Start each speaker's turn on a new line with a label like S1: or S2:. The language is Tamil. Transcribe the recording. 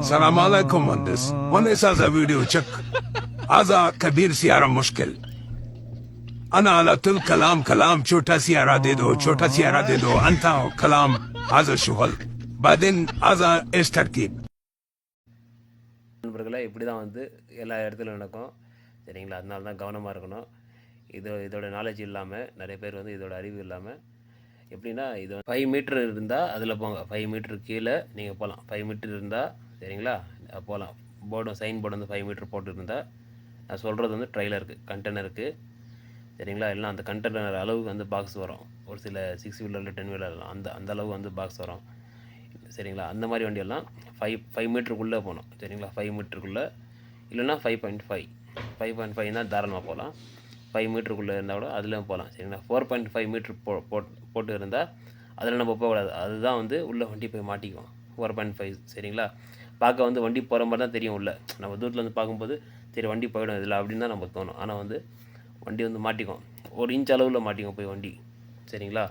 S1: السلام عليكم مهندس. مهندس هذا فيديو تشك. هذا كبير سيارة مشكل. أنا على طول كلام छोटा سيارة दे दो छोटा سيارة दे दो أنت كلام هذا الشغل بعدين هذا إيش تركيب.
S2: நண்பர்களே இப்படி தான் வந்து எல்லா இடத்துலையும் நடக்கும் சரிங்களா. அதனால தான் கவனமாக இருக்கணும். இதோட நாலேஜ் இல்லாமல் நிறைய பேர் வந்து இதோட அறிவு இல்லாமல் எப்படின்னா இது 5 மீட்டர் இருந்தால் அதில் போங்க. 5 மீட்டர் கீழே நீங்கள் போகலாம். 5 மீட்டர் இருந்தால் சரிங்களா போகலாம். சைன் போர்டு வந்து 5 மீட்டர் போட்டு இருந்தால் நான் சொல்கிறது வந்து ட்ரெய்லருக்கு கண்டெய்னருக்கு சரிங்களா. இல்லைனா அந்த கண்டெய்னர் அளவுக்கு வந்து பாக்ஸ் வரும். ஒரு சில 6 வீலரில் 10 வீலர்லாம் அந்த அளவு வந்து பாக்ஸ் வரும் சரிங்களா. அந்த மாதிரி வண்டியெல்லாம் 5 மீட்டருக்குள்ளே போகணும் சரிங்களா. 5 மீட்டருக்குள்ளே இல்லைனா 5.5 தான் தாராளமாக போகலாம். 5 மீட்டருக்குள்ளே இருந்தால் கூட அதில் போகலாம் சரிங்களா. 4.5 மீட்ரு போட்டு இருந்தால் அதில் நம்ம போகக்கூடாது. அதுதான் வந்து உள்ளே வண்டி போய் மாட்டிக்குவோம். 4.5 சரிங்களா. பார்க்க வந்து வண்டி போகிற மாதிரி தான் தெரியும். உள்ள நம்ம தூரத்தில் வந்து பார்க்கும்போது சரி வண்டி போயிடும் இதில் அப்படின்னு தான் நமக்கு தோணும். ஆனால் வந்து வண்டி வந்து மாட்டிக்கும். 1 இன்ச் அளவில் மாட்டிக்கும் போய் வண்டி சரிங்களா.